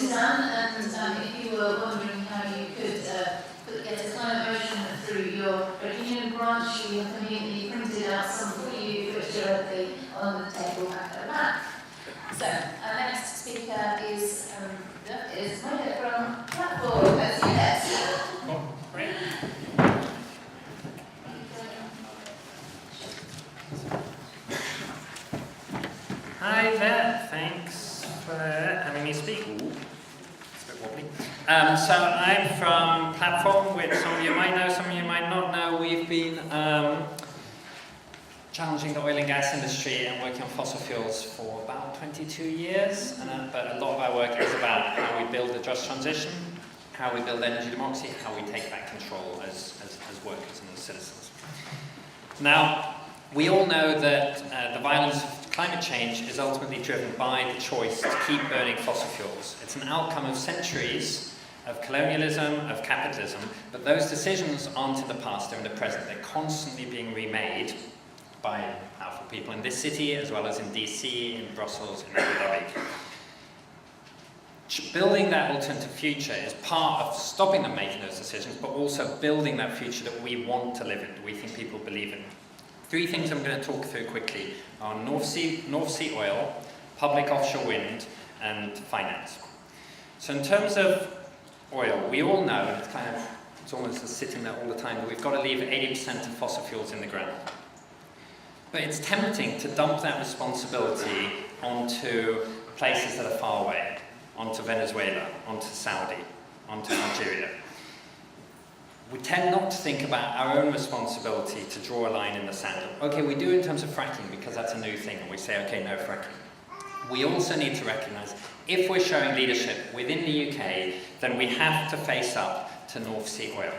is done, and if you were wondering how you could get a kind of motion through your union branch, we have conveniently printed out some for you, which are on the table back at the back. So, our next speaker is Mika from Platform, as you guess. Oh, great. Hi there, thanks for having me speak. Ooh, it's a bit wobbly. So I'm from Platform, which some of you might know, some of you might not know. We've been challenging the oil and gas industry and working on fossil fuels for about 22 years. But a lot of our work is about how we build a just transition, how we build energy democracy, how we take back control as workers and as citizens. Now, we all know that the violence of climate change is ultimately driven by the choice to keep burning fossil fuels. It's an outcome of centuries of colonialism, of capitalism, but those decisions aren't in the past, they're in the present. They're constantly being remade by powerful people in this city, as well as in DC, in Brussels, in Abu Dhabi. Building that alternative future is part of stopping them making those decisions, but also building that future that we want to live in, that we think people believe in. Three things I'm going to talk through quickly are North Sea oil, public offshore wind, and finance. So in terms of oil, we all know, and it's almost sitting there all the time, that we've got to leave 80% of fossil fuels in the ground. But it's tempting to dump that responsibility onto places that are far away, onto Venezuela, onto Saudi, onto Algeria. We tend not to think about our own responsibility to draw a line in the sand. Okay, we do in terms of fracking because that's a new thing, and we say, okay, no fracking. We also need to recognise, if we're showing leadership within the UK, then we have to face up to North Sea oil,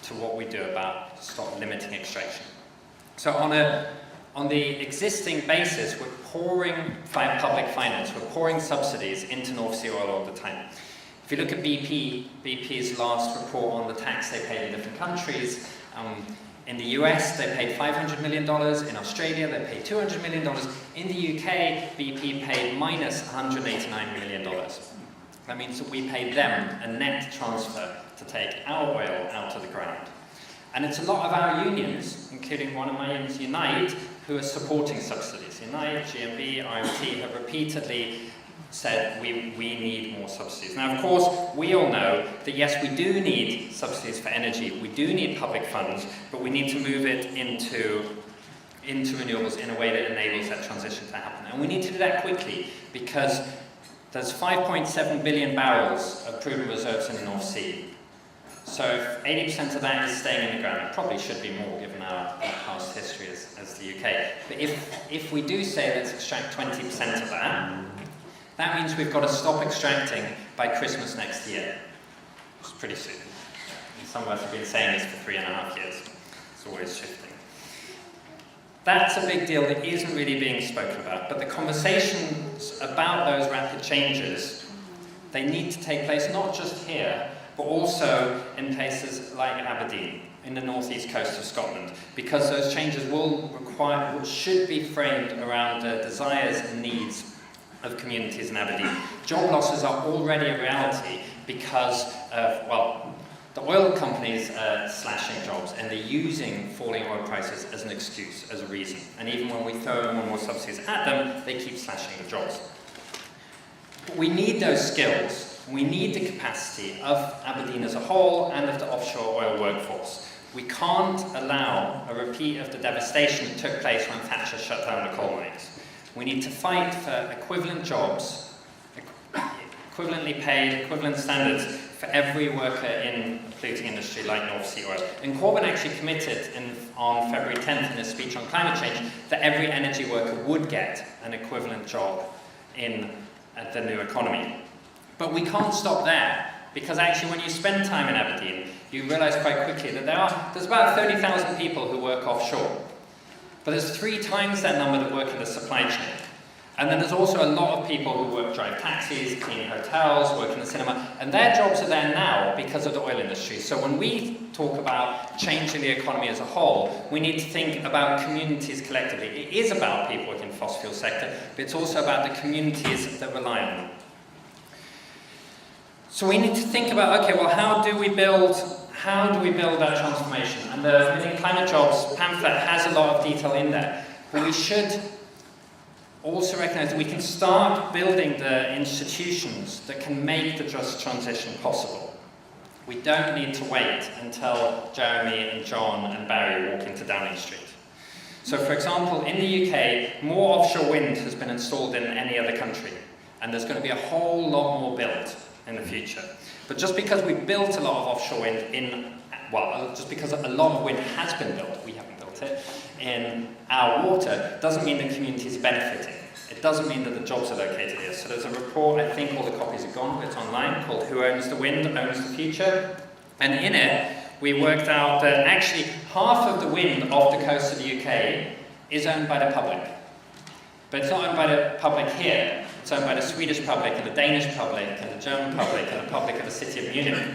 to what we do about stop limiting extraction. So on the existing basis, we're pouring public finance, we're pouring subsidies into North Sea oil all the time. If you look at BP's last report on the tax they paid in different countries, in the US they paid $500 million, in Australia they paid $200 million, in the UK BP paid minus $189 million. That means that we paid them a net transfer to take our oil out of the ground. And it's a lot of our unions, including one of my unions, Unite, who are supporting subsidies. Unite, GMB, RMT have repeatedly said we need more subsidies. Now, of course, we all know that yes, we do need subsidies for energy, we do need public funds, but we need to move it into renewables in a way that enables that transition to happen. And we need to do that quickly, because there's 5.7 billion barrels of proven reserves in the North Sea. So if 80% of that is staying in the ground, it probably should be more given our past history as the UK. But if we do say let's extract 20% of that means we've got to stop extracting by Christmas next year. It's pretty soon. And some of us have been saying this for 3.5 years. It's always shifting. That's a big deal that isn't really being spoken about, but the conversations about those rapid changes, they need to take place not just here, but also in places like Aberdeen, in the northeast coast of Scotland, because those changes should be framed around the desires and needs of communities in Aberdeen. Job losses are already a reality because of, the oil companies are slashing jobs, and they're using falling oil prices as an excuse, as a reason. And even when we throw more and more subsidies at them, they keep slashing the jobs. But we need those skills. We need the capacity of Aberdeen as a whole and of the offshore oil workforce. We can't allow a repeat of the devastation that took place when Thatcher shut down the coal mines. We need to fight for equivalent jobs, equivalently paid, equivalent standards for every worker in the polluting industry like North Sea oil. And Corbyn actually committed on February 10th in his speech on climate change that every energy worker would get an equivalent job in the new economy. But we can't stop there, because actually when you spend time in Aberdeen, you realise quite quickly that there's about 30,000 people who work offshore. But there's 3 times that number that work in the supply chain. And then there's also a lot of people who drive taxis, clean hotels, work in the cinema, and their jobs are there now because of the oil industry. So when we talk about changing the economy as a whole, we need to think about communities collectively. It is about people within the fossil fuel sector, but it's also about the communities that rely on them. So we need to think about, okay, well, how do we build that transformation? And the Million Climate Jobs pamphlet has a lot of detail in there, but we should also recognize that we can start building the institutions that can make the just transition possible. We don't need to wait until Jeremy and John and Barry walk into Downing Street. So, for example, in the UK, more offshore wind has been installed than any other country, and there's going to be a whole lot more built in the future. But just because we built a lot of offshore wind just because a lot of wind has been built, we haven't built it, in our water, doesn't mean the communities are benefiting. It doesn't mean that the jobs are located here. So there's a report, I think all the copies are gone, but it's online, called Who Owns the Wind, Owns the Future. And in it, we worked out that actually half of the wind off the coast of the UK is owned by the public. But it's not owned by the public here. It's owned by the Swedish public and the Danish public and the German public and the public of the city of Munich.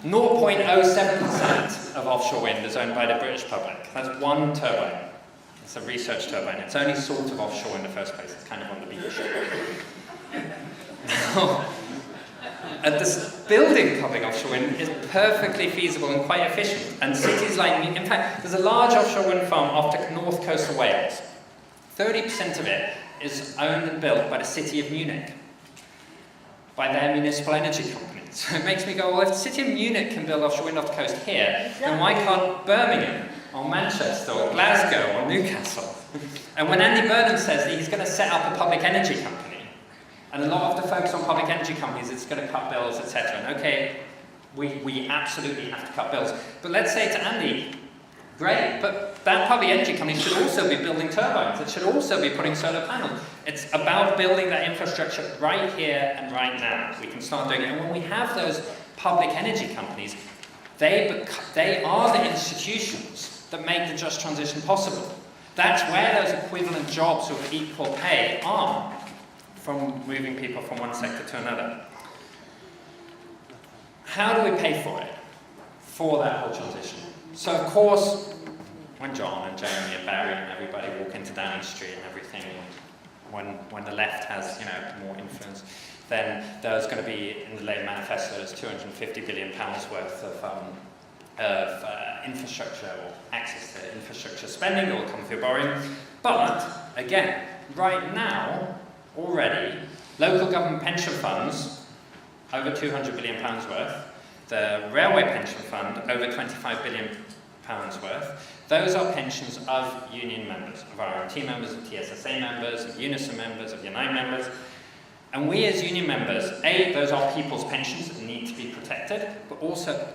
0.07% of offshore wind is owned by the British public. That's one turbine. It's a research turbine. It's only sort of offshore in the first place. It's kind of on the beach. This building public offshore wind is perfectly feasible and quite efficient. And cities like, in fact, there's a large offshore wind farm off the north coast of Wales. 30% of it is owned and built by the city of Munich, by their municipal energy company. So it makes me go, well, if the city of Munich can build offshore wind off the coast here, then why can't Birmingham, or Manchester, or Glasgow, or Newcastle? And when Andy Burnham says that he's going to set up a public energy company, and a lot of the focus on public energy companies, it's going to cut bills, etc. And okay, we absolutely have to cut bills. But let's say to Andy, great, but that public energy company should also be building turbines. It should also be putting solar panels. It's about building that infrastructure right here and right now. We can start doing it. And when we have those public energy companies, they are the institutions that make the just transition possible. That's where those equivalent jobs with equal pay are, from moving people from one sector to another. How do we pay for it, for that whole transition? So of course, when John and Jeremy and Barry and everybody walk into Downing Street and everything, when the left has more influence, then there's going to be, in the Labour manifesto, there's £250 billion worth of infrastructure or access to infrastructure spending that will come through borrowing. But again, right now, already, local government pension funds, over £200 billion worth, the railway pension fund, over £25 billion worth. Those are pensions of union members, of RMT members, of TSSA members, of Unison members, of Unite members. And we as union members, those are people's pensions that need to be protected, but also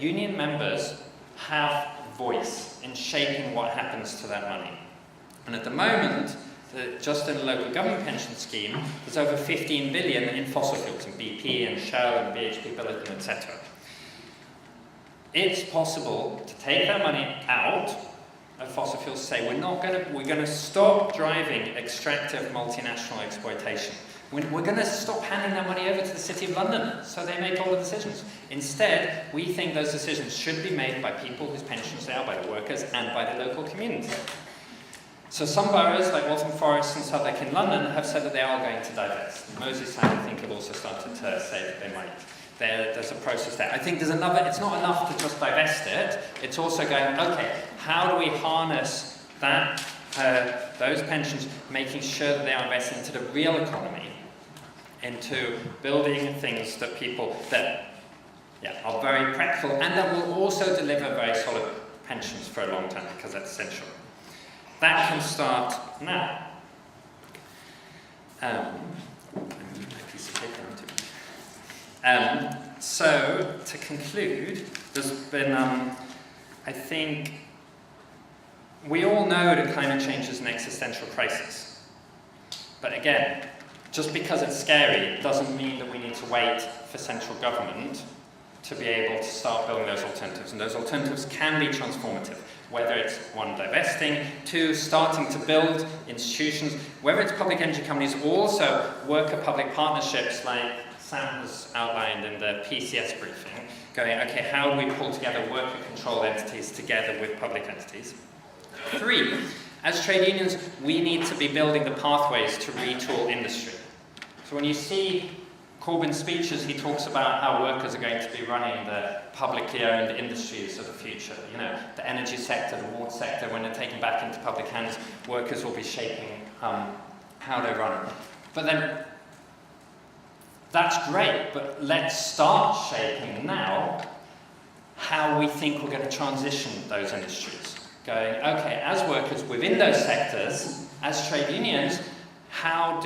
union members have voice in shaping what happens to that money. And at the moment, just in the local government pension scheme, there's over 15 billion in fossil fuels, in BP and Shell and BHP Billiton, etc. It's possible to take that money out of fossil fuels, say we're going to stop driving extractive multinational exploitation. We're going to stop handing that money over to the City of London so they make all the decisions. Instead, we think those decisions should be made by people whose pensions they are, by the workers and by the local community. So some boroughs, like Waltham Forest and Southwark in London, have said that they are going to divest. Merseyside, I think, have also started to say that they might. There's a process there. I think it's not enough to just divest it. It's also going, okay, how do we harness that, those pensions, making sure that they are invested into the real economy, into building things that are very practical and that will also deliver very solid pensions for a long time, because that's essential. That can start now. So, to conclude, there's been, I think, we all know that climate change is an existential crisis. But again, just because it's scary doesn't mean that we need to wait for central government to be able to start building those alternatives. And those alternatives can be transformative, whether it's one, divesting, two, starting to build institutions, whether it's public energy companies, also worker-public partnerships like Sam has outlined in the PCS briefing, going, okay, how do we pull together worker-controlled entities together with public entities? Three, as trade unions, we need to be building the pathways to retool industry. So when you see Corbyn's speeches, he talks about how workers are going to be running the publicly owned industries of the future. You know, the energy sector, the water sector, when they're taken back into public hands, workers will be shaping how they run. But then, that's great, but let's start shaping now how we think we're going to transition those industries. Going, okay, as workers within those sectors, as trade unions, how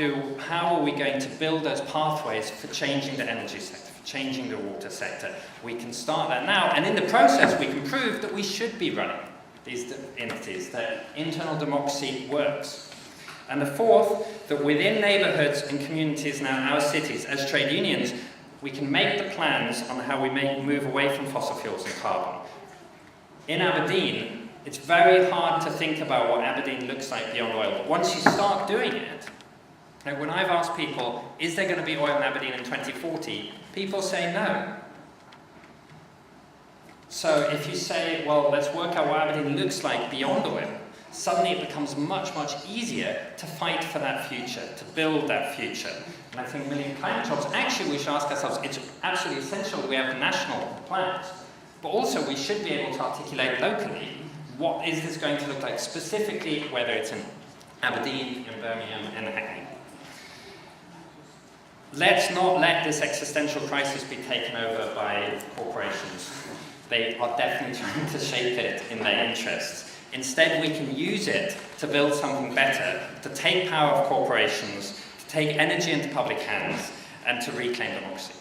are we going to build those pathways for changing the energy sector, for changing the water sector? We can start that now, and in the process we can prove that we should be running these entities, that internal democracy works. And the fourth, that within neighbourhoods and communities now, our cities, as trade unions, we can make the plans on how we move away from fossil fuels and carbon. In Aberdeen, it's very hard to think about what Aberdeen looks like beyond oil, but once you start doing it, like when I've asked people, is there going to be oil in Aberdeen in 2040, people say no. So if you say, well, let's work out what Aberdeen looks like beyond oil, suddenly it becomes much, much easier to fight for that future, to build that future. And I think million climate jobs, actually we should ask ourselves, it's absolutely essential that we have national plans, but also we should be able to articulate locally what is this going to look like specifically, whether it's in Aberdeen, in Birmingham, in Hackney. Let's not let this existential crisis be taken over by corporations. They are definitely trying to shape it in their interests. Instead, we can use it to build something better, to take power of corporations, to take energy into public hands, and to reclaim democracy.